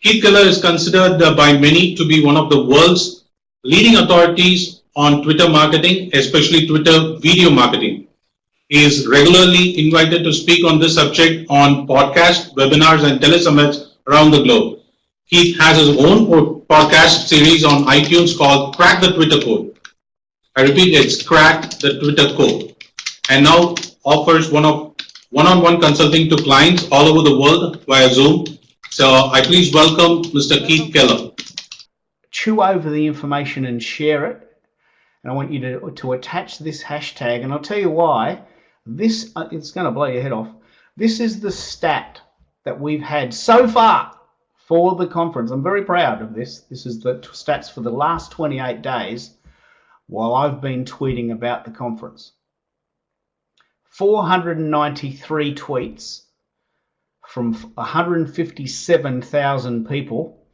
Keith Keller is considered by many to be one of the world's leading authorities on Twitter marketing, especially Twitter video marketing. He is regularly invited to speak on this subject on podcasts, webinars, and telesummits around the globe. Keith has his own podcast series on iTunes called Crack the Twitter Code. I repeat, it's Crack the Twitter Code. And now offers one-on-one consulting to clients all over the world via Zoom. So I please welcome Mr. Keith Keller. Chew over the information and share it. And I want you to attach this hashtag. And I'll tell you why. This, it's going to blow your head off. This is the stat that we've had so far for the conference. I'm very proud of this. This is the stats for the last 28 days while I've been tweeting about the conference. 493 tweets from 157,000 people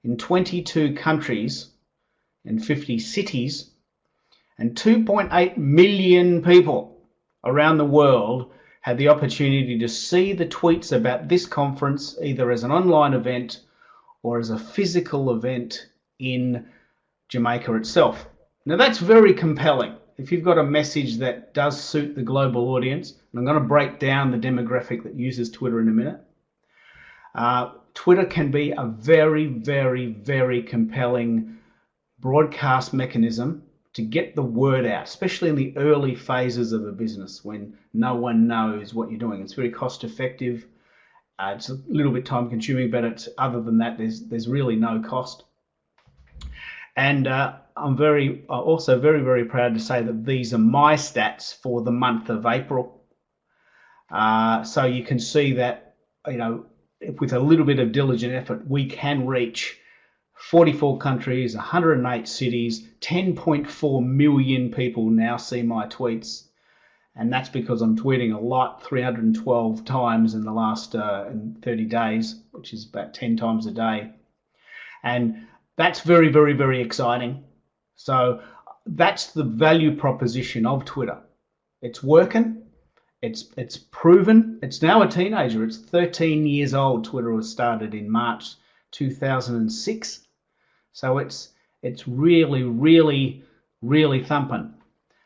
in 22 countries and 50 cities, and 2.8 million people around the world had the opportunity to see the tweets about this conference, either as an online event or as a physical event in Jamaica itself. Now that's very compelling. If you've got a message that does suit the global audience, and I'm going to break down the demographic that uses Twitter in a minute, Twitter can be a very, very, very compelling broadcast mechanism to get the word out, especially in the early phases of a business when no one knows what you're doing. It's very cost effective. It's a little bit time consuming, but other than that, there's really no cost. And I'm also very, very proud to say that these are my stats for the month of April. So you can see that, with a little bit of diligent effort, we can reach 44 countries, 108 cities, 10.4 million people now see my tweets. And that's because I'm tweeting a lot, 312 times in the last 30 days, which is about 10 times a day. And that's very, very, very exciting. So that's the value proposition of Twitter. It's working. It's proven. It's now a teenager. It's 13 years old. Twitter was started in March 2006. So it's really, really, really thumping.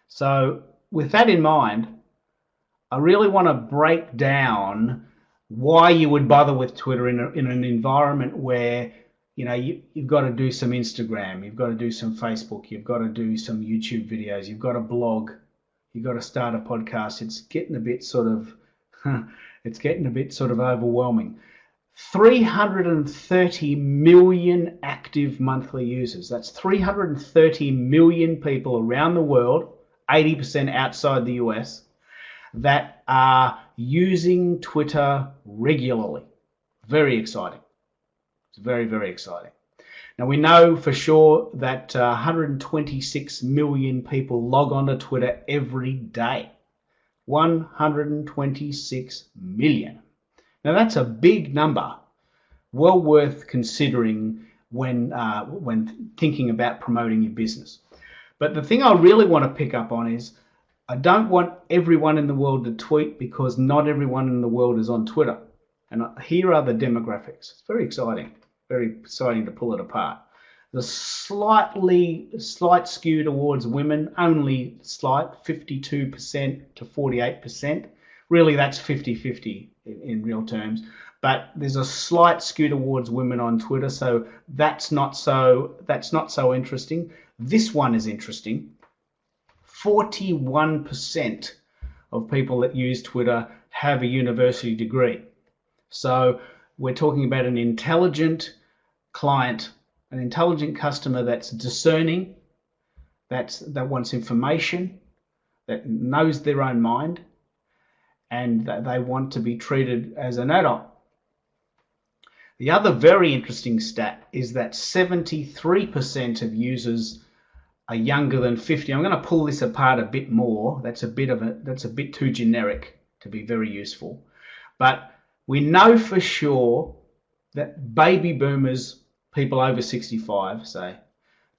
So with that in mind, I really want to break down why you would bother with Twitter in an environment where you've got to do some Instagram, you've got to do some Facebook, you've got to do some YouTube videos, you've got to blog, you've got to start a podcast. It's getting a bit sort of overwhelming. 330 million active monthly users. That's 330 million people around the world, 80% outside the US, that are using Twitter regularly. Very exciting. It's very, very exciting. Now we know for sure that 126 million people log on to Twitter every day. 126 million. Now that's a big number, well worth considering when thinking about promoting your business. But the thing I really want to pick up on is I don't want everyone in the world to tweet because not everyone in the world is on Twitter. And here are the demographics. It's very exciting to pull it apart. The slight skew towards women, only slight, 52% to 48%. Really, that's 50-50 in real terms. But there's a slight skew towards women on Twitter, so that's not so interesting. This one is interesting. 41% of people that use Twitter have a university degree. So we're talking about an intelligent client, an intelligent customer that's discerning, that wants information, that knows their own mind, and that they want to be treated as an adult. The other very interesting stat is that 73% of users are younger than 50. I'm going to pull this apart a bit more. That's a bit too generic to be very useful. But we know for sure that baby boomers, people over 65, say,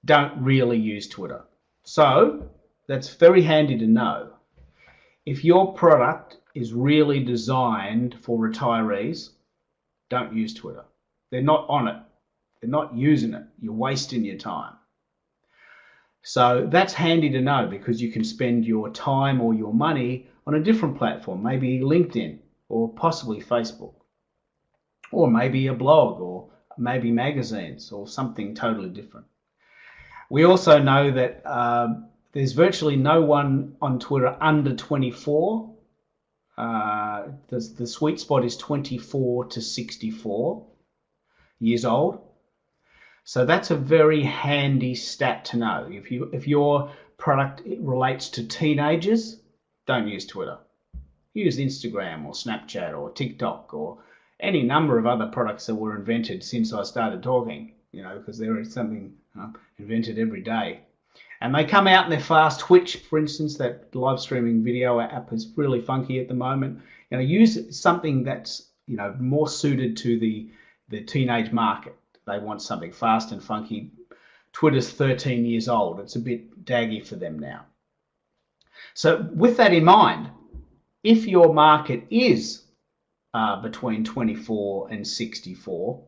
don't really use Twitter. So that's very handy to know. If your product is really designed for retirees, don't use Twitter. They're not on it. They're not using it. You're wasting your time. So that's handy to know, because you can spend your time or your money on a different platform, maybe LinkedIn or possibly Facebook, or maybe a blog, or maybe magazines, or something totally different. We also know that there's virtually no one on Twitter under 24. The sweet spot is 24 to 64 years old. So that's a very handy stat to know. If your product relates to teenagers, don't use Twitter. Use Instagram or Snapchat or TikTok or any number of other products that were invented since I started talking, because there is something invented every day. And they come out and they're fast. Twitch, for instance, that live streaming video app is really funky at the moment. Use something that's more suited to the teenage market. They want something fast and funky. Twitter's 13 years old. It's a bit daggy for them now. So with that in mind, if your market is between 24 and 64,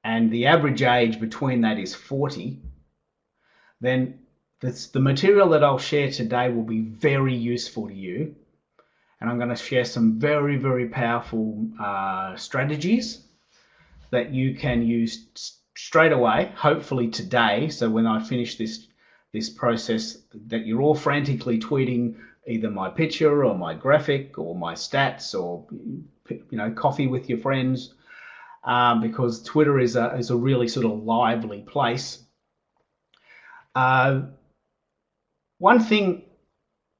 and the average age between that is 40, then the material that I'll share today will be very useful to you. And I'm going to share some very, very powerful strategies that you can use straight away, hopefully today. So when I finish this process, that you're all frantically tweeting either my picture or my graphic or my stats, or coffee with your friends, because Twitter is a really sort of lively place. One thing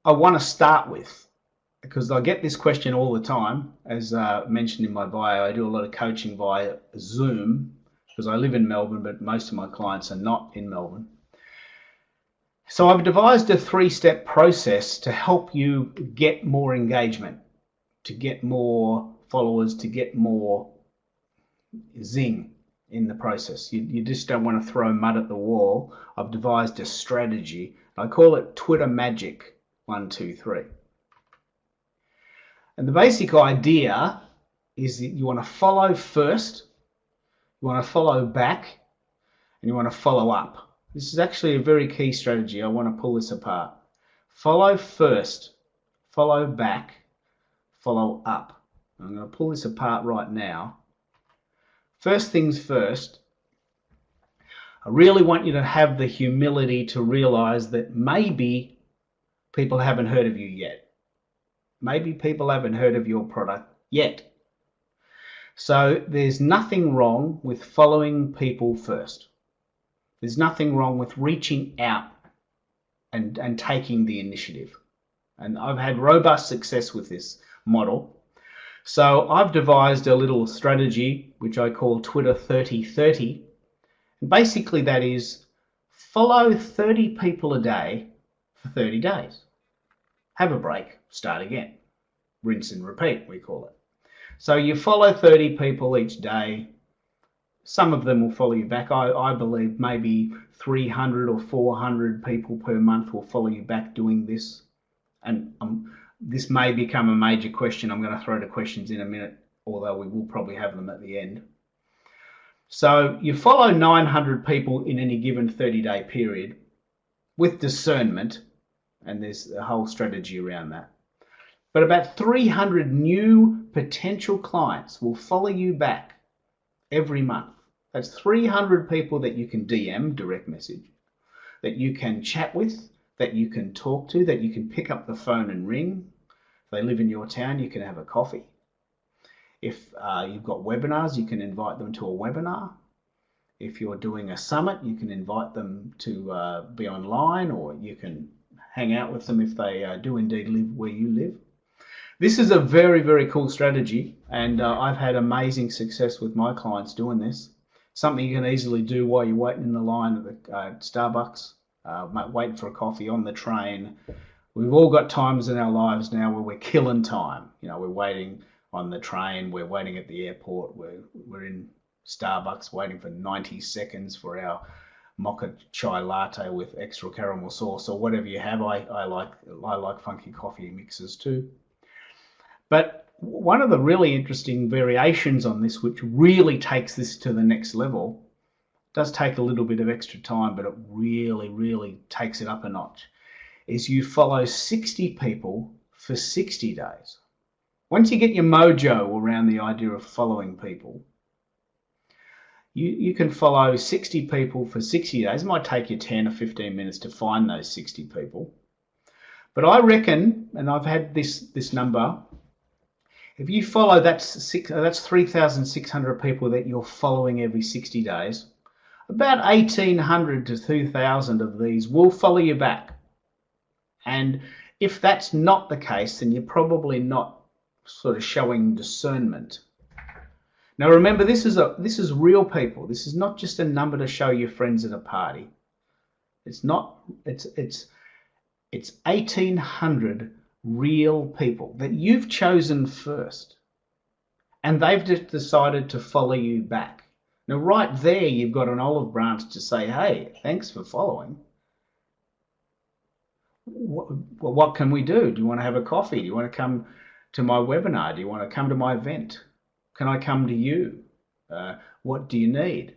I want to start with, because I get this question all the time, as mentioned in my bio. I do a lot of coaching via Zoom, because I live in Melbourne, but most of my clients are not in Melbourne. So I've devised a 3-step process to help you get more engagement, to get more followers, to get more zing in the process. You just don't want to throw mud at the wall. I've devised a strategy. I call it Twitter Magic 1, 2, 3. And the basic idea is that you want to follow first, you want to follow back, and you want to follow up. This is actually a very key strategy. I want to pull this apart. Follow first, follow back, follow up. I'm going to pull this apart right now. First things first, I really want you to have the humility to realize that maybe people haven't heard of you yet. Maybe people haven't heard of your product yet. So there's nothing wrong with following people first. There's nothing wrong with reaching out and taking the initiative. And I've had robust success with this model. So I've devised a little strategy which I call Twitter 30-30. And basically that is follow 30 people a day for 30 days. Have a break, start again. Rinse and repeat, we call it. So you follow 30 people each day. Some of them will follow you back. I believe maybe 300 or 400 people per month will follow you back doing this. And this may become a major question. I'm going to throw the questions in a minute, although we will probably have them at the end. So you follow 900 people in any given 30-day period with discernment, and there's a whole strategy around that. But about 300 new potential clients will follow you back every month. That's 300 people that you can DM, direct message, that you can chat with, that you can talk to, that you can pick up the phone and ring. If they live in your town, you can have a coffee. If you've got webinars, you can invite them to a webinar. If you're doing a summit, you can invite them to be online, or you can hang out with them if they do indeed live where you live. This is a very, very cool strategy, and I've had amazing success with my clients doing this. Something you can easily do while you're waiting in the line at the Starbucks, waiting for a coffee, on the train. We've all got times in our lives now where we're killing time. We're waiting on the train, we're waiting at the airport, we're in Starbucks waiting for 90 seconds for our mocha chai latte with extra caramel sauce, or whatever you have. I like funky coffee mixes too. But one of the really interesting variations on this, which really takes this to the next level, does take a little bit of extra time, but it really, really takes it up a notch, is you follow 60 people for 60 days. Once you get your mojo around the idea of following people, you can follow 60 people for 60 days. It might take you 10 or 15 minutes to find those 60 people. But I reckon, and I've had this number, if you follow that's 3,600 people that you're following every 60 days, about 1,800 to 2,000 of these will follow you back. And if that's not the case, then you're probably not sort of showing discernment. Now remember, this is real people. This is not just a number to show your friends at a party. It's 1,800 real people that you've chosen first, and they've just decided to follow you back. Now right there you've got an olive branch to say, hey, thanks for following. What can we do? Do you want to have a coffee? Do you want to come to my webinar? Do you want to come to my event? Can I come to you? What do you need?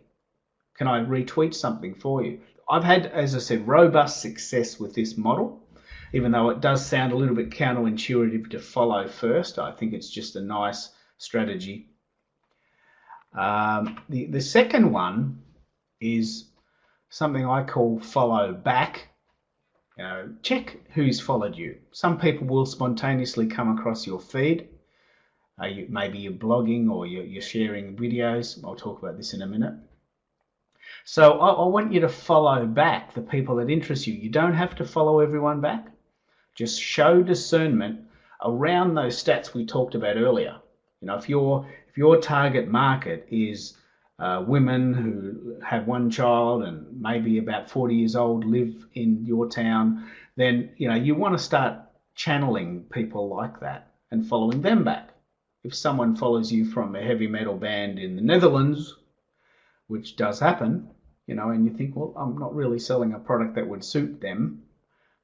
Can I retweet something for you? I've had, as I said, robust success with this model, even though it does sound a little bit counterintuitive to follow first. I think it's just a nice strategy. The second one is something I call follow back. Check who's followed you. Some people will spontaneously come across your feed. Maybe you're blogging or you're sharing videos. I'll talk about this in a minute. So I want you to follow back the people that interest you. You don't have to follow everyone back. Just show discernment around those stats we talked about earlier. If your target market is women who have one child and maybe about 40 years old, live in your town, then you want to start channeling people like that and following them back. If someone follows you from a heavy metal band in the Netherlands, which does happen, and you think, well, I'm not really selling a product that would suit them,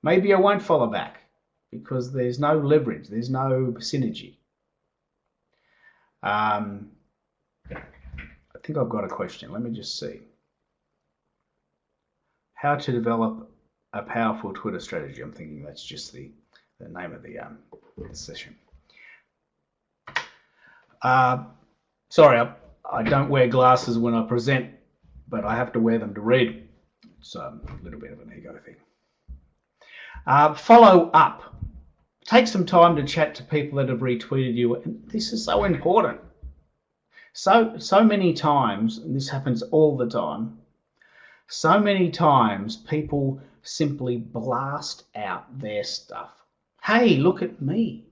maybe I won't follow back because there's no leverage, there's no synergy. I think I've got a question. Let me just see. How to develop a powerful Twitter strategy. I'm thinking that's just the name of the session. Sorry, I don't wear glasses when I present, but I have to wear them to read. It's a little bit of an ego thing. Follow up. Take some time to chat to people that have retweeted you. And this is so important. So many times, and this happens all the time, so many times people simply blast out their stuff. Hey, look at me.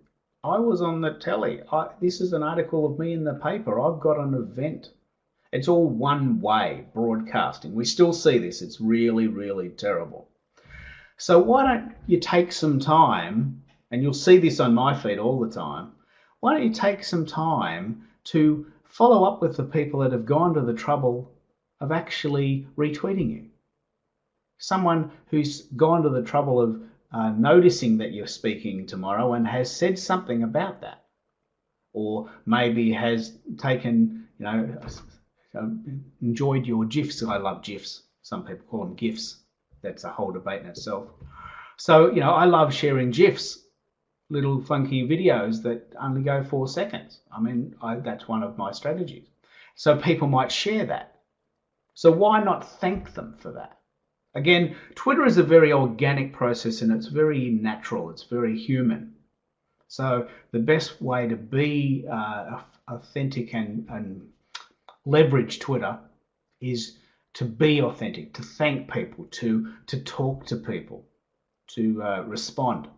I was on the telly. This is an article of me in the paper. I've got an event. It's all one-way broadcasting. We still see this. It's really, really terrible. So why don't you take some time, and you'll see this on my feed all the time, why don't you take some time to follow up with the people that have gone to the trouble of actually retweeting you? Someone who's gone to the trouble of noticing that you're speaking tomorrow and has said something about that, or maybe has taken, enjoyed your GIFs. I love GIFs. Some people call them GIFs. That's a whole debate in itself. So, I love sharing GIFs, little funky videos that only go 4 seconds. That's one of my strategies. So people might share that. So why not thank them for that? Again, Twitter is a very organic process and it's very natural. It's very human. So the best way to be authentic and leverage Twitter is to be authentic, to thank people, to talk to people, to respond.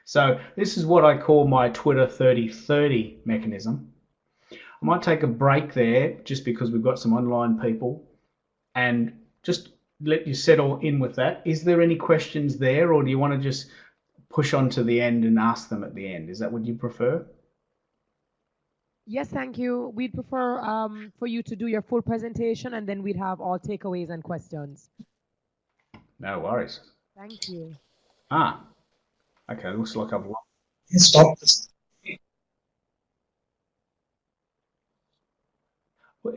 So this is what I call my Twitter 30-30 mechanism. I might take a break there just because we've got some online people and just let you settle in with that. Is there any questions there, or do you want to just push on to the end and ask them at the end? Is that what you prefer? Yes, thank you. We'd prefer for you to do your full presentation, and then we'd have all takeaways and questions. No worries. Thank you. Okay, looks like I've lost. Stop this.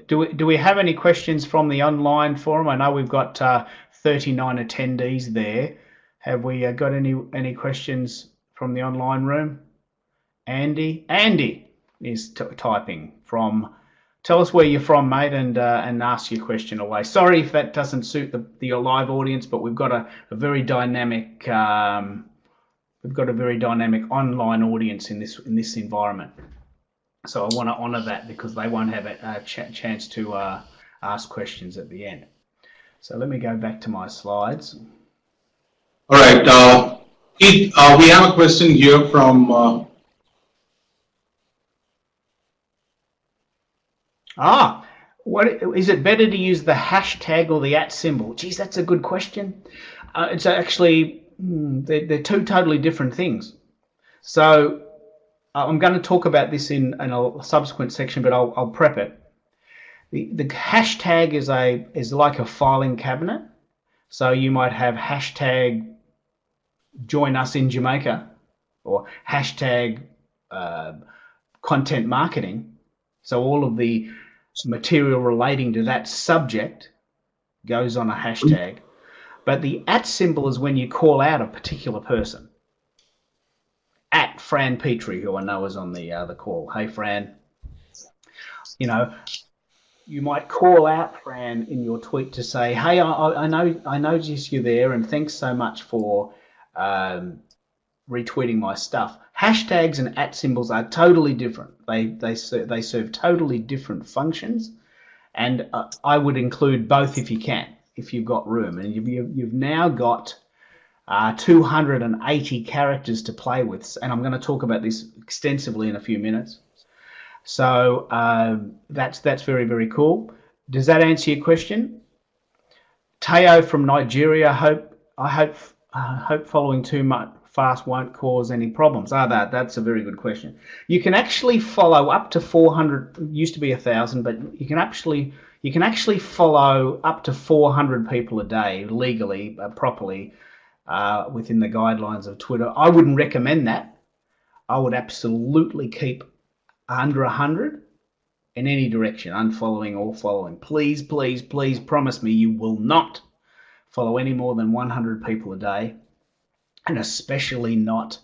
Do we have any questions from the online forum? I know we've got 39 attendees there. Have we got any questions from the online room? Andy is typing from. Tell us where you're from, mate, and ask your question away. Sorry if that doesn't suit the live audience, but we've got a very dynamic online audience in this environment. So I want to honour that because they won't have a chance to ask questions at the end. So let me go back to my slides. All right, Keith, we have a question here from. What is it better to use the hashtag or the @ symbol? Geez, that's a good question. It's actually they're two totally different things. So I'm going to talk about this in a subsequent section, but I'll prep it. The hashtag is like a filing cabinet. So you might have hashtag join us in Jamaica or hashtag content marketing. So all of the material relating to that subject goes on a hashtag. But the @ symbol is when you call out a particular person. At Fran Petrie, who I know is on the call. Hey, Fran. You know, you might call out Fran in your tweet to say, hey, I noticed you there, and thanks so much for retweeting my stuff. Hashtags and @ symbols are totally different. They serve totally different functions, and I would include both if you can, if you've got room. And you've now got 280 characters to play with, and I'm going to talk about this extensively in a few minutes. So that's very, very cool. Does that answer your question? Teo from Nigeria, I hope following too much fast won't cause any problems. That's a very good question. You can actually follow up to 400. Used to be 1,000, but you can actually follow up to 400 people a day legally, properly, within the guidelines of Twitter. I wouldn't recommend that. I would absolutely keep under 100 in any direction, unfollowing or following. Please, please, please promise me you will not follow any more than 100 people a day, and especially not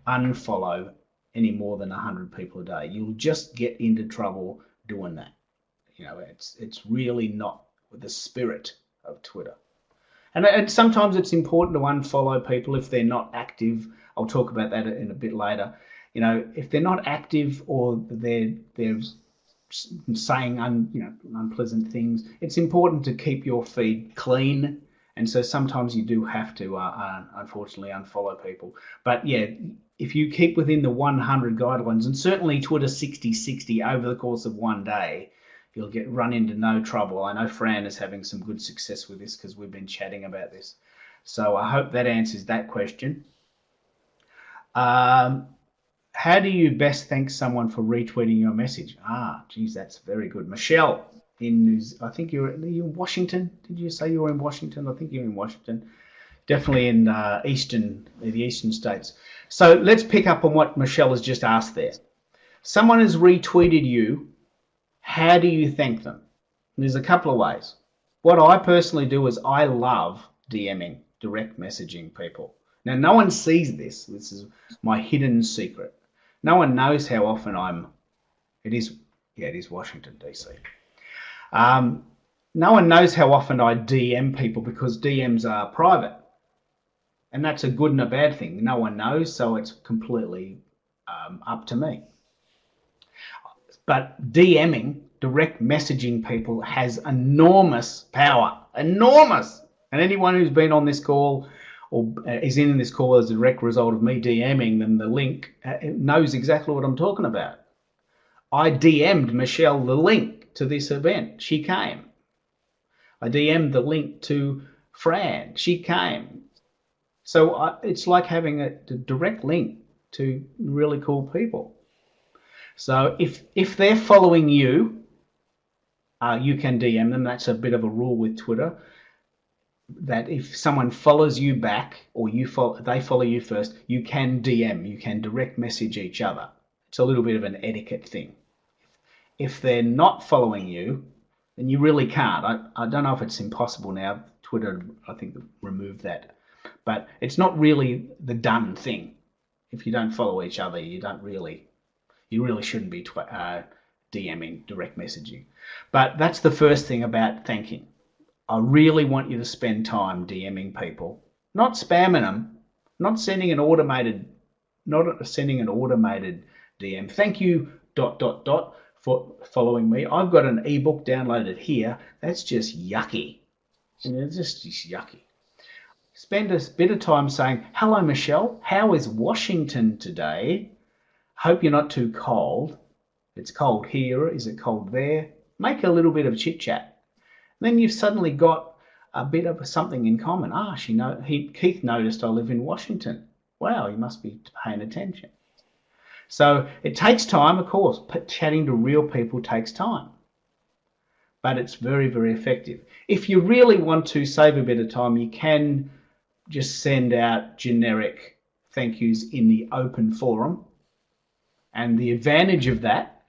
unfollow any more than 100 people a day. You'll just get into trouble doing that. You know, it's really not with the spirit of Twitter. And sometimes it's important to unfollow people if they're not active. I'll talk about that in a bit later. You know, if they're not active or they're saying unpleasant things, it's important to keep your feed clean. And so sometimes you do have to, unfortunately, unfollow people. But yeah, if you keep within the 100 guidelines, and certainly Twitter 60/60 over the course of one day, you'll run into no trouble. I know Fran is having some good success with this because we've been chatting about this. So I hope that answers that question. How do you best thank someone for retweeting your message? Geez, that's very good. Michelle, I think you're in Washington. Did you say you were in Washington? I think you're in Washington. Definitely in the eastern states. So let's pick up on what Michelle has just asked there. Someone has retweeted you. How do you thank them? And there's a couple of ways. What I personally do is I love DMing, direct messaging people. Now, no one sees this. This is my hidden secret. No one knows how often it is Washington, D.C. No one knows how often I DM people because DMs are private. And that's a good and a bad thing. No one knows, so it's completely up to me. But DMing, direct messaging people, has enormous power. Enormous! And anyone who's been on this call or is in this call as a direct result of me DMing them the link knows exactly what I'm talking about. I DM'd Michelle the link to this event. She came. I DM'd the link to Fran. She came. So it's like having a direct link to really cool people. So if they're following you, you can DM them. That's a bit of a rule with Twitter, that if someone follows you back or they follow you first, you can DM, you can direct message each other. It's a little bit of an etiquette thing. if they're not following you, then you really can't. I don't know if it's impossible now. Twitter, I think, removed that. But it's not really the done thing. If you don't follow each other, you really shouldn't be DMing, direct messaging. But that's the first thing about thanking. I really want you to spend time DMing people, not spamming them, not sending an automated DM. Thank you, ... for following me. I've got an ebook downloaded here. That's just yucky. It's just yucky. Spend a bit of time saying, hello, Michelle. How is Washington today? Hope you're not too cold. It's cold here. Is it cold there? Make a little bit of chit chat. Then you've suddenly got a bit of something in common. Keith noticed I live in Washington. Wow, you must be paying attention. So it takes time, of course. Chatting to real people takes time. But it's very, very effective. If you really want to save a bit of time, you can just send out generic thank yous in the open forum. And the advantage of that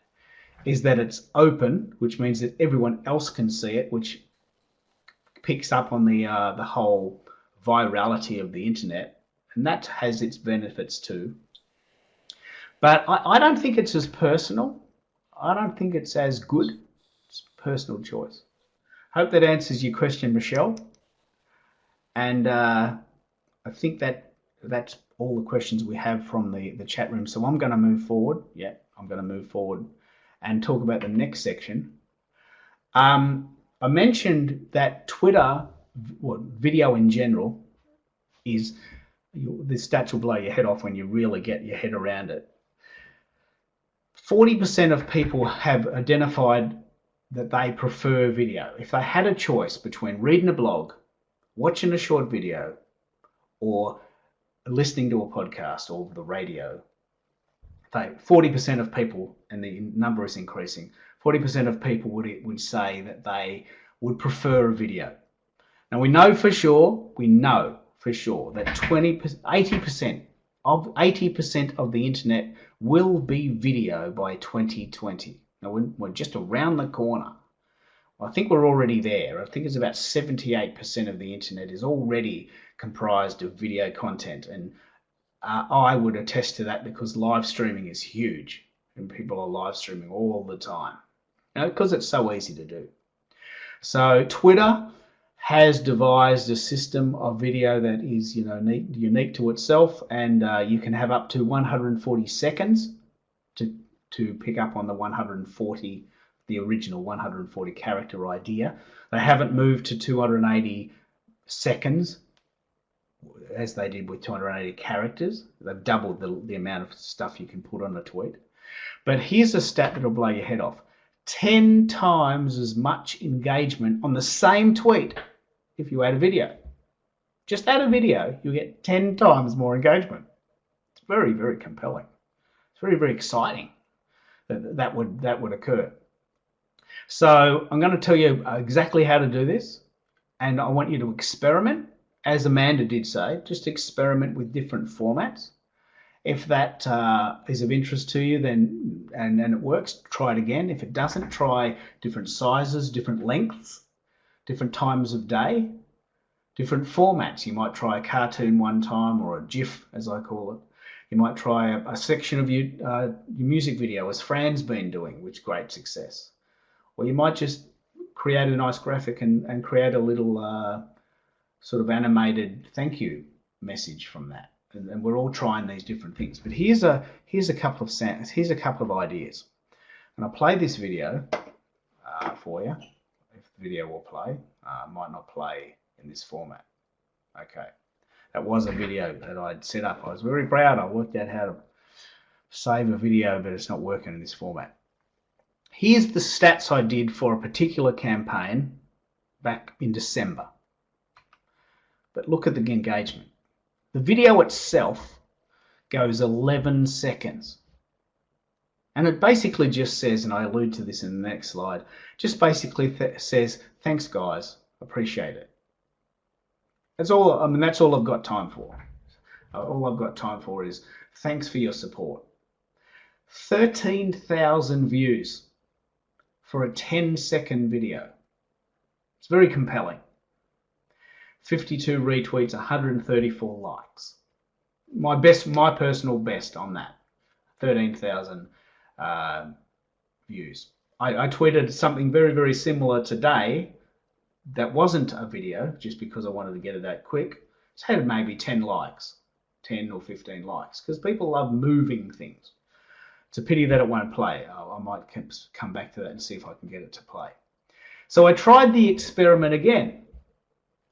is that it's open, which means that everyone else can see it, which picks up on the whole virality of the internet. And that has its benefits too. But I don't think it's as personal. I don't think it's as good. It's a personal choice. Hope that answers your question, Michelle. And I think that's all the questions we have from the chat room. So I'm going to move forward. Yeah, I'm going to move forward and talk about the next section. I mentioned that Twitter, video in general, the stats will blow your head off when you really get your head around it. 40% of people have identified that they prefer video. If they had a choice between reading a blog, watching a short video, or listening to a podcast or the radio, 40% of people, and the number is increasing, 40% of people would say that they would prefer a video. Now we know for sure that 80% of the internet will be video by 2020. Now we're just around the corner. I think we're already there. I think it's about 78% of the internet is already comprised of video content, and I would attest to that because live streaming is huge and people are live streaming all the time, because it's so easy to do. So Twitter has devised a system of video that is unique to itself, and you can have up to 140 seconds to pick up on the original 140 character idea. They haven't moved to 280 seconds as they did with 280 characters. They've doubled the amount of stuff you can put on a tweet. But here's a stat that'll blow your head off. 10 times as much engagement on the same tweet if you add a video. Just add a video, you get 10 times more engagement. It's very, very compelling. It's very, very exciting that would occur. So I'm going to tell you exactly how to do this, and I want you to experiment. As Amanda did say, just experiment with different formats. If that is of interest to you, then and it works, try it again. If it doesn't, try different sizes, different lengths, different times of day, different formats. You might try a cartoon one time, or a GIF, as I call it. You might try a section of your music video, as Fran's been doing, with great success. Or you might just create a nice graphic and create a little sort of animated thank you message from that. And we're all trying these different things. But here's a couple of ideas. And I'll play this video for you. If the video will play, might not play in this format. Okay, that was a video that I'd set up. I was very proud. I worked out how to save a video, but it's not working in this format. Here's the stats I did for a particular campaign back in December. But look at the engagement. The video itself goes 11 seconds. And it basically just says, and I allude to this in the next slide, just basically says, thanks guys, appreciate it. That's all. I mean, that's all I've got time for. All I've got time for is thanks for your support. 13,000 views. for a 10-second video. It's very compelling. 52 retweets, 134 likes. My personal best on that. 13,000 views. I tweeted something very, very similar today that wasn't a video, just because I wanted to get it out quick. It's had maybe 10 likes, 10 or 15 likes, because people love moving things. It's a pity that it won't play. I might come back to that and see if I can get it to play. So I tried the experiment again.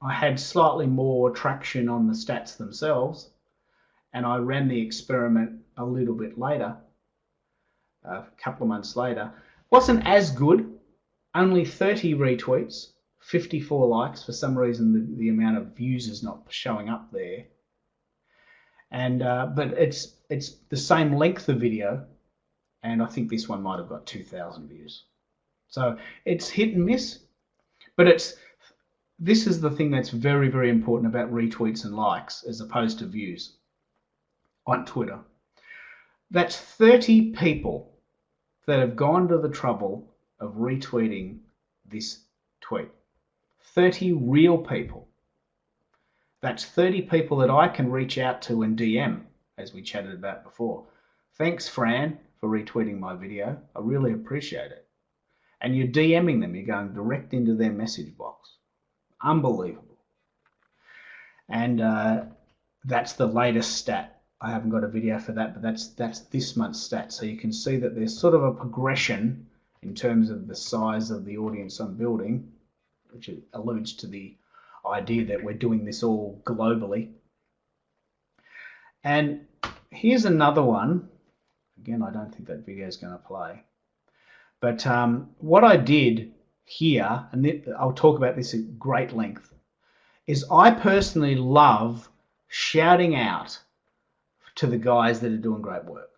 I had slightly more traction on the stats themselves, and I ran the experiment a little bit later, a couple of months later. Wasn't as good, only 30 retweets, 54 likes. For some reason, the amount of views is not showing up there. And but it's the same length of video, and I think this one might have got 2,000 views. So it's hit and miss, but this is the thing that's very, very important about retweets and likes as opposed to views on Twitter. That's 30 people that have gone to the trouble of retweeting this tweet. 30 real people. That's 30 people that I can reach out to and DM, as we chatted about before. Thanks, Fran, for retweeting my video. I really appreciate it. And you're DMing them. You're going direct into their message box. Unbelievable. And that's the latest stat. I haven't got a video for that, but that's this month's stat. So you can see that there's sort of a progression in terms of the size of the audience I'm building, which alludes to the idea that we're doing this all globally. And here's another one. Again, I don't think that video is going to play. But what I did here, and I'll talk about this at great length, is I personally love shouting out to the guys that are doing great work.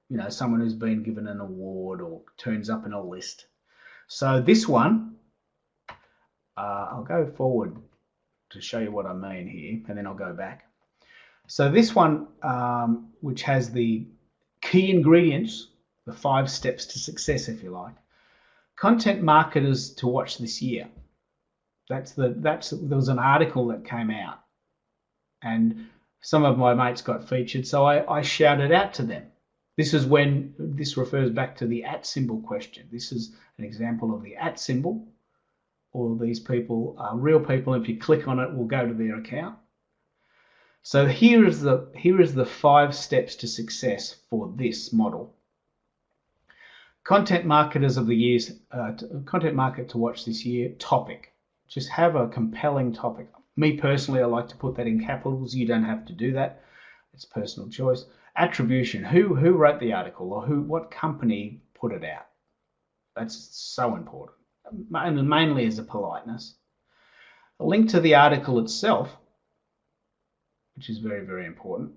You know, someone who's been given an award or turns up in a list. So this one, I'll go forward to show you what I mean here, and then I'll go back. So this one, which has the key ingredients, the 5 steps to success, if you like. Content marketers to watch this year. There was an article that came out, and some of my mates got featured, so I shouted out to them. This refers back to the @ symbol question. This is an example of the @ symbol. All these people are real people. If you click on it, we'll go to their account. So here is the 5 steps to success for this model. Content marketers of the years, content market to watch this year. Topic. Just have a compelling topic. Me personally, I like to put that in capitals. You don't have to do that. It's personal choice. Attribution. Who wrote the article, or what company put it out? That's so important. And mainly as a politeness. A link to the article itself, which is very, very important.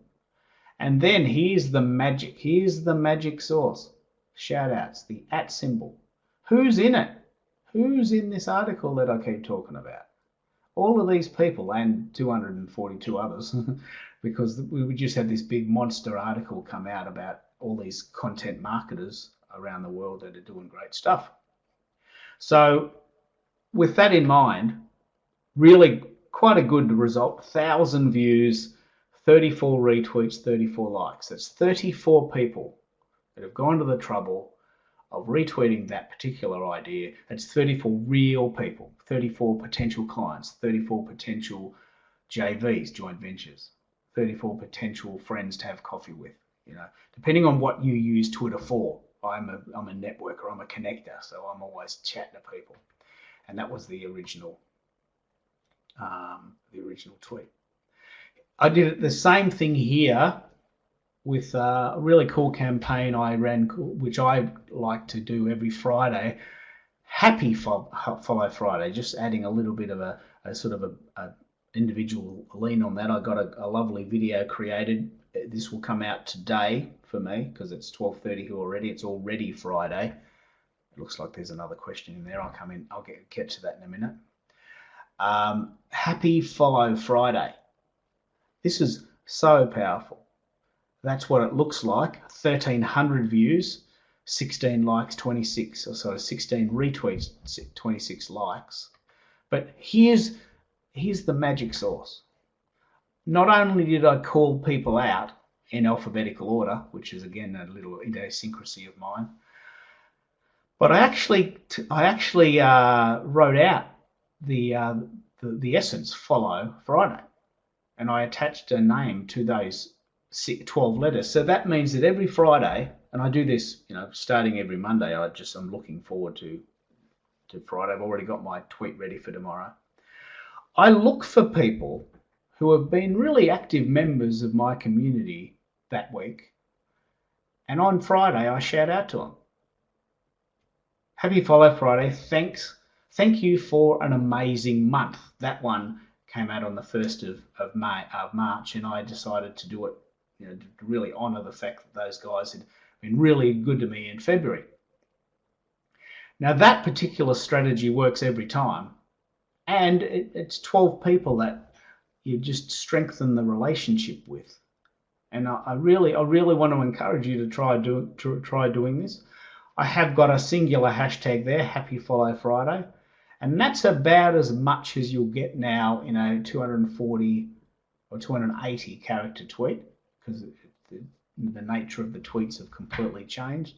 And then here's the magic. Here's the magic sauce. Shout outs, the @ symbol. Who's in it? Who's in this article that I keep talking about? All of these people and 242 others, because we just had this big monster article come out about all these content marketers around the world that are doing great stuff. So with that in mind, really quite a good result. 1,000 views, 34 retweets, 34 likes. That's 34 people that have gone to the trouble of retweeting that particular idea. It's 34 real people, 34 potential clients, 34 potential JVs, joint ventures, 34 potential friends to have coffee with. You know, depending on what you use Twitter for. I'm a networker, I'm a connector, so I'm always chatting to people. And that was the original tweet. I did the same thing here with a really cool campaign I ran, which I like to do every Friday. Happy Follow Friday, just adding a little bit of a sort of a individual lean on that. I got a lovely video created. This will come out today for me because it's 12:30 here already. It's already Friday. It looks like there's another question in there. I'll get to that in a minute. Happy Follow Friday. This is so powerful. That's what it looks like. 1,300 views, 16 likes, 26, or sorry, 16 retweets, 26 likes. But here's the magic sauce. Not only did I call people out in alphabetical order, which is again a little idiosyncrasy of mine, but I actually wrote out the essence, follow Friday, and I attached a name to those 12 letters. So that means that every Friday, and I do this, starting every Monday. I'm looking forward to Friday. I've already got my tweet ready for tomorrow. I look for people who have been really active members of my community that week, and on Friday I shout out to them. Happy Follow Friday. Thank you for an amazing month. That one came out on the 1st of March, and I decided to do it, to really honour the fact that those guys had been really good to me in February. Now that particular strategy works every time, and it's 12 people that you just strengthen the relationship with. And I really want to encourage you to try doing this. I have got a singular hashtag there, Happy Follow Friday, and that's about as much as you'll get now in a 240 or 280 character tweet, because the nature of the tweets have completely changed.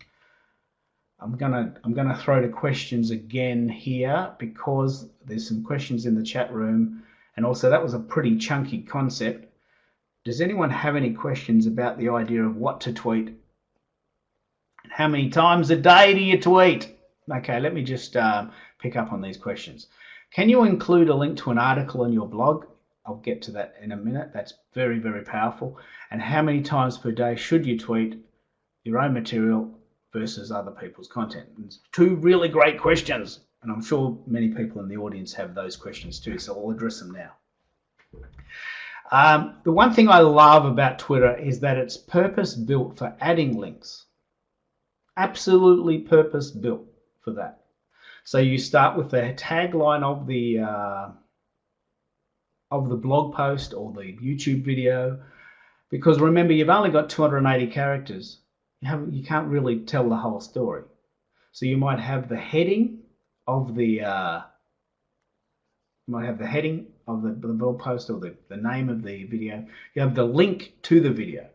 I'm gonna throw to questions again here, because there's some questions in the chat room, and also that was a pretty chunky concept. Does anyone have any questions about the idea of what to tweet? How many times a day do you tweet? Okay, let me just pick up on these questions. Can you include a link to an article on your blog? I'll get to that in a minute. That's very, very powerful. And how many times per day should you tweet your own material versus other people's content? And two really great questions, and I'm sure many people in the audience have those questions too, so I'll address them now. The one thing I love about Twitter is that it's purpose-built for adding links. Absolutely purpose-built for that. So you start with the tagline of the blog post or the YouTube video, because remember, you've only got 280 characters. You can't really tell the whole story. So you might have the heading of the blog post or the name of the video. You have the link to the video,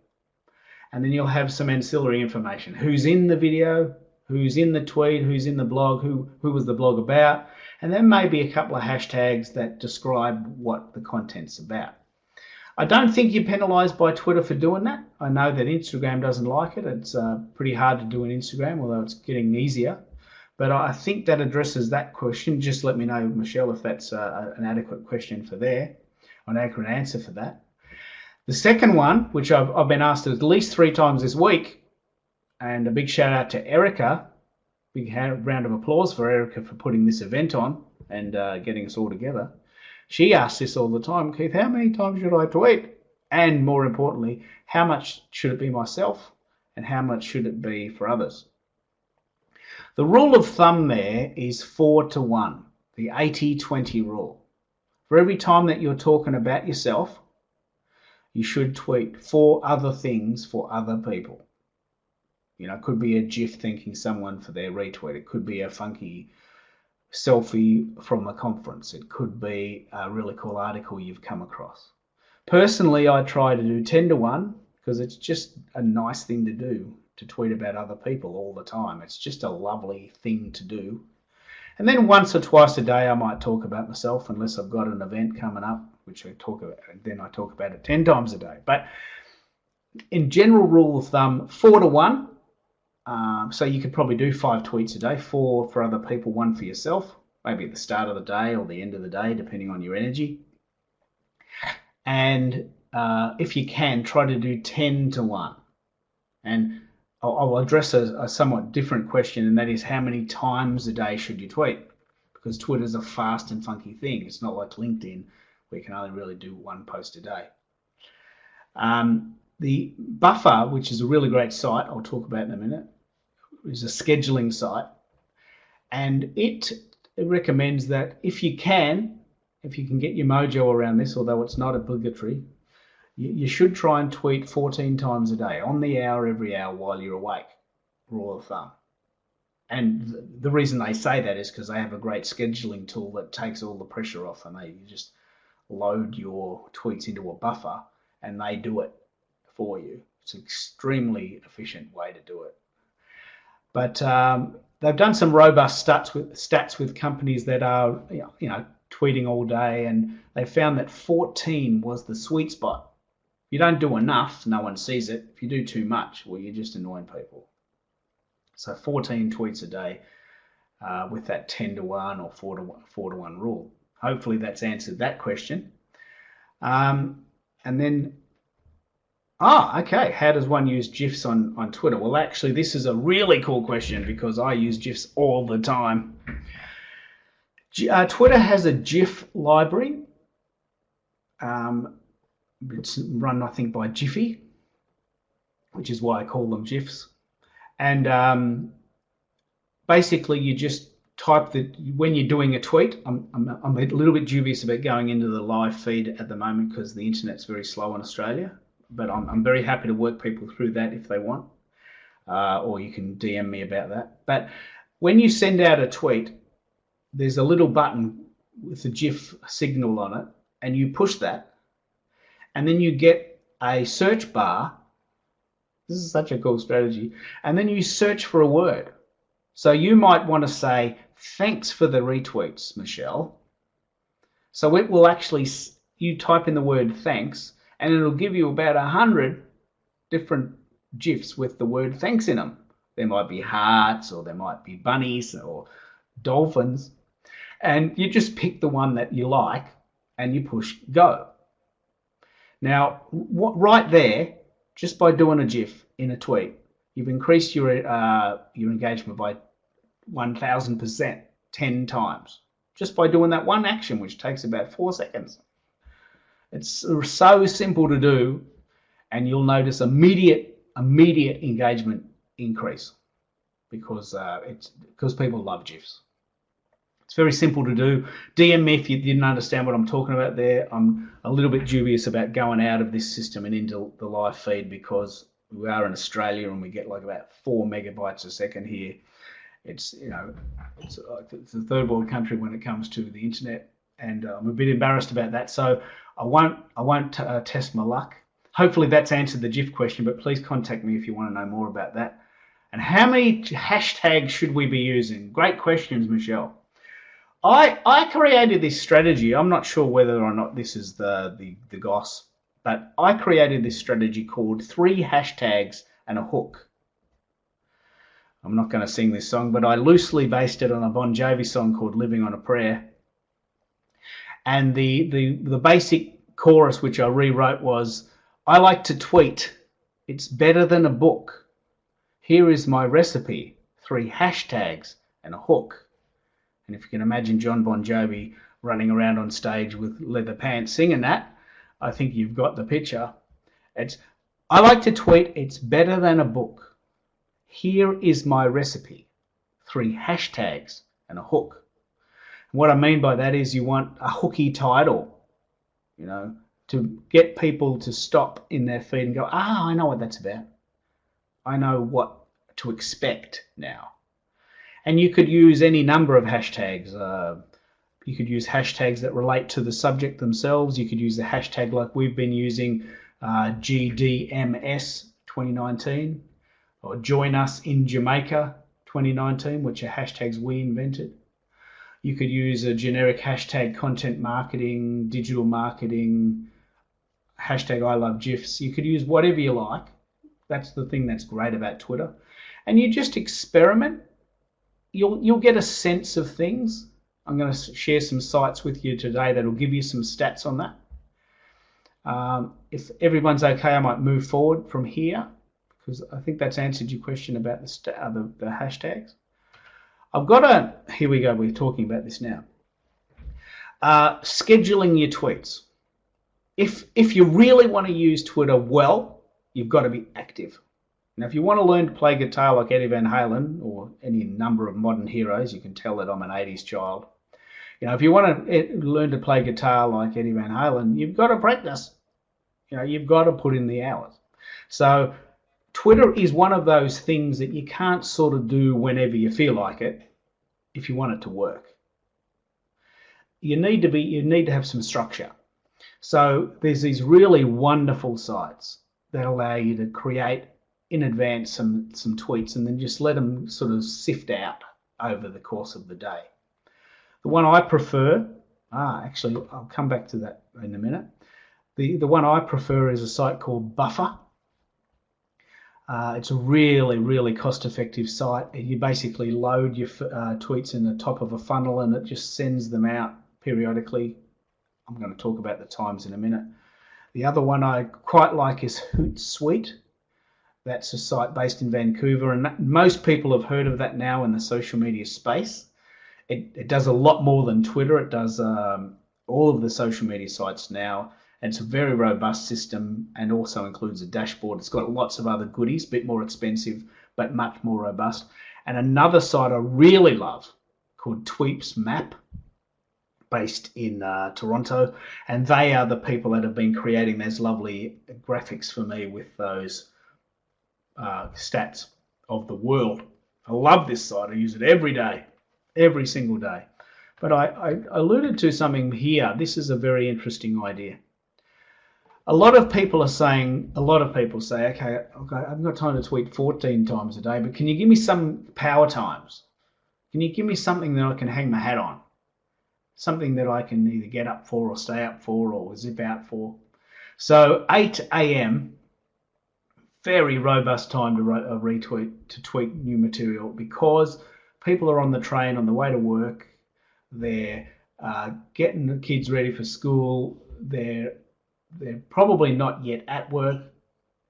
and then you'll have some ancillary information: who's in the video, who's in the tweet, who's in the blog, who was the blog about, and then maybe a couple of hashtags that describe what the content's about. I don't think you're penalised by Twitter for doing that. I know that Instagram doesn't like it. It's pretty hard to do on Instagram, although it's getting easier. But I think that addresses that question. Just let me know, Michelle, if that's an adequate question for there, an adequate answer for that. The second one, which I've been asked at least 3 times this week, and a big shout out to Erica. Big round of applause for Erica for putting this event on and getting us all together. She asks this all the time: Keith, how many times should I tweet? And more importantly, how much should it be myself and how much should it be for others? The rule of thumb there is 4-to-1, the 80-20 rule. For every time that you're talking about yourself, you should tweet 4 other things for other people. It could be a GIF thanking someone for their retweet. It could be a funky selfie from a conference. It could be a really cool article you've come across. Personally, I try to do 10-to-1 because it's just a nice thing to do, to tweet about other people all the time. It's just a lovely thing to do. And then once or twice a day, I might talk about myself, unless I've got an event coming up, which I talk about, and then I talk about it 10 times a day. But in general rule of thumb, 4-to-1. So you could probably do 5 tweets a day, 4 for other people, 1 for yourself, maybe at the start of the day or the end of the day, depending on your energy. And if you can, try to do 10-to-1. And I'll address a somewhat different question, and that is, how many times a day should you tweet? Because Twitter's a fast and funky thing. It's not like LinkedIn, where you can only really do 1 post a day. The Buffer, which is a really great site I'll talk about in a minute, is a scheduling site, and it recommends that if you can get your mojo around this, although it's not obligatory, you should try and tweet 14 times a day, on the hour, every hour while you're awake, rule of thumb. And the reason they say that is because they have a great scheduling tool that takes all the pressure off, and you just load your tweets into a buffer and they do it for you. It's an extremely efficient way to do it. But they've done some robust stats with companies that are tweeting all day, and they found that 14 was the sweet spot. If you don't do enough, no one sees it. If you do too much, well, you're just annoying people. So 14 tweets a day with that 10-to-1 or 4-to-1 rule. Hopefully that's answered that question. And then, okay, how does one use GIFs on Twitter? Well, actually, this is a really cool question because I use GIFs all the time. Twitter has a GIF library. It's run, I think, by Jiffy, which is why I call them GIFs. And basically, you just type when you're doing a tweet. I'm a little bit dubious about going into the live feed at the moment because the internet's very slow in Australia. But I'm very happy to work people through that if they want, or you can DM me about that. But when you send out a tweet, there's a little button with a GIF signal on it, and you push that, and then you get a search bar. This is such a cool strategy. And then you search for a word. So you might want to say, thanks for the retweets, Michelle. So it will actually, you type in the word thanks, and it'll give you about 100 different GIFs with the word thanks in them. There might be hearts, or there might be bunnies, or dolphins. And you just pick the one that you like, and you push go. Now, right there, just by doing a GIF in a tweet, you've increased your engagement by 1,000%, 10 times, just by doing that one action, which takes about 4 seconds. It's so simple to do, and you'll notice immediate engagement increase because people love GIFs. It's very simple to do. DM me if you didn't understand what I'm talking about there. I'm a little bit dubious about going out of this system and into the live feed because we are in Australia and we get like about 4 megabytes a second here. It's it's a third world country when it comes to the internet, and I'm a bit embarrassed about that. So I won't test my luck. Hopefully that's answered the GIF question, but please contact me if you want to know more about that. And how many hashtags should we be using? Great questions, Michelle. I created this strategy. I'm not sure whether or not this is the goss, but I created this strategy called 3 hashtags and a hook. I'm not going to sing this song, but I loosely based it on a Bon Jovi song called Living on a Prayer. And the basic chorus, which I rewrote, was, I like to tweet. It's better than a book. Here is my recipe. 3 hashtags and a hook. And if you can imagine John Bon Jovi running around on stage with leather pants singing that, I think you've got the picture. It's, I like to tweet, it's better than a book. Here is my recipe. 3 hashtags and a hook. And what I mean by that is you want a hooky title, to get people to stop in their feed and go, I know what that's about. I know what to expect now. And you could use any number of hashtags. You could use hashtags that relate to the subject themselves. You could use the hashtag like we've been using, GDMS 2019, or Join Us in Jamaica 2019, which are hashtags we invented. You could use a generic hashtag content marketing, digital marketing, hashtag I love GIFs. You could use whatever you like. That's the thing that's great about Twitter. And you just experiment. You'll get a sense of things. I'm going to share some sites with you today that'll give you some stats on that. If everyone's okay, I might move forward from here because I think that's answered your question about the hashtags. Here we go, we're talking about this now. Scheduling your tweets. If you really want to use Twitter well, you've got to be active. Now, if you want to learn to play guitar like Eddie Van Halen or any number of modern heroes, you can tell that I'm an 80s child. If you want to learn to play guitar like Eddie Van Halen, you've got to practice. You've got to put in the hours. So Twitter is one of those things that you can't sort of do whenever you feel like it if you want it to work. You need to have some structure. So there's these really wonderful sites that allow you to create in advance some tweets and then just let them sort of sift out over the course of the day. The one I prefer, actually I'll come back to that in a minute. The one I prefer is a site called Buffer. It's a really, really cost-effective site. You basically load your tweets in the top of a funnel and it just sends them out periodically. I'm going to talk about the times in a minute. The other one I quite like is Hootsuite. That's a site based in Vancouver, and most people have heard of that now in the social media space. It does a lot more than Twitter. It does all of the social media sites now. And it's a very robust system and also includes a dashboard. It's got lots of other goodies, a bit more expensive, but much more robust. And another site I really love called Tweeps Map, based in Toronto. And they are the people that have been creating those lovely graphics for me with those stats of the world. I love this site. I use it every day, every single day. But I alluded to something here. This is a very interesting idea. A lot of people say, okay, I've got time to tweet 14 times a day, but can you give me some power times? Can you give me something that I can hang my hat on? Something that I can either get up for or stay up for or zip out for. So 8 a.m., very robust time to tweet new material because people are on the train on the way to work. They're getting the kids ready for school. They're probably not yet at work,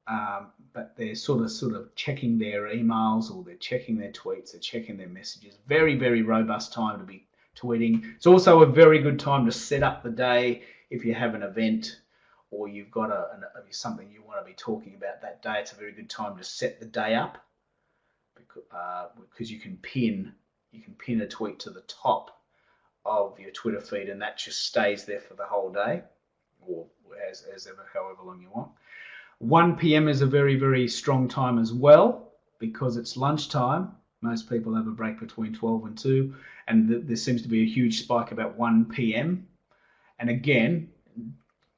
but they're sort of checking their emails or they're checking their tweets, they're checking their messages. Very, very robust time to be tweeting. It's also a very good time to set up the day if you have an event or you've got something you want to be talking about that day. It's a very good time to set the day up because you can pin a tweet to the top of your Twitter feed and that just stays there for the whole day or as ever, however long you want. 1 p.m. is a very, very strong time as well because it's lunchtime. Most people have a break between 12 and 2, and there seems to be a huge spike about 1 p.m. And again,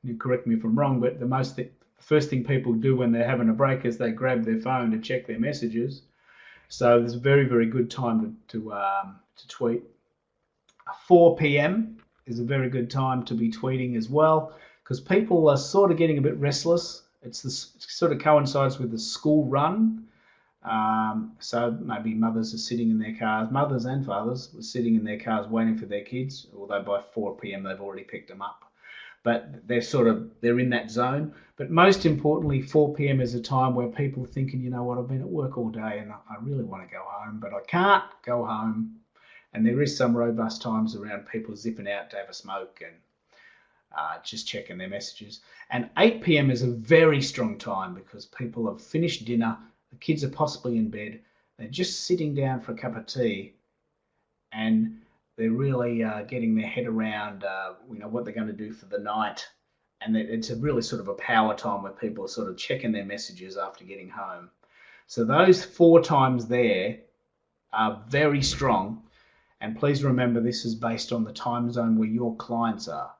you correct me if I'm wrong, but the first thing people do when they're having a break is they grab their phone to check their messages. So there's a very, very good time to tweet. 4 p.m. is a very good time to be tweeting as well, because people are sort of getting a bit restless. It sort of coincides with the school run. So maybe mothers are sitting in their cars, mothers and fathers are sitting in their cars waiting for their kids, although by 4 p.m. they've already picked them up. But they're in that zone. But most importantly, 4 p.m. is a time where people are thinking, you know what, I've been at work all day and I really want to go home, but I can't go home. And there is some robust times around people zipping out to have a smoke and just checking their messages. And 8 p.m. is a very strong time because people have finished dinner, the kids are possibly in bed, they're just sitting down for a cup of tea, and they're really getting their head around what they're going to do for the night. And it's a really sort of a power time where people are sort of checking their messages after getting home. So those 4 times there are very strong. And please remember, this is based on the time zone where your clients are.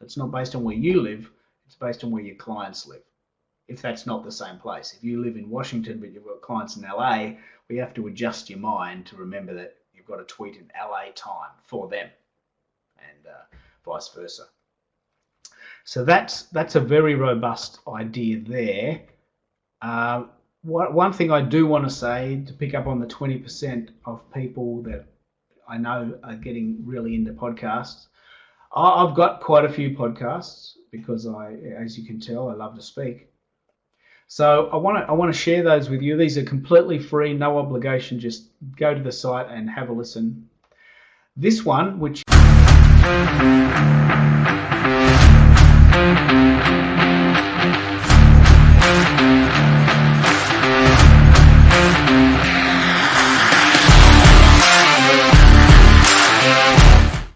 It's not based on where you live, it's based on where your clients live. If that's not the same place. If you live in Washington but you've got clients in LA, we have to adjust your mind to remember that you've got to tweet in LA time for them and vice versa. So that's a very robust idea there. One thing I do want to say, to pick up on the 20% of people that I know are getting really into podcasts. I've got quite a few podcasts because as you can tell, I love to speak. So I want to share those with you. These are completely free, no obligation. Just go to the site and have a listen. This one, which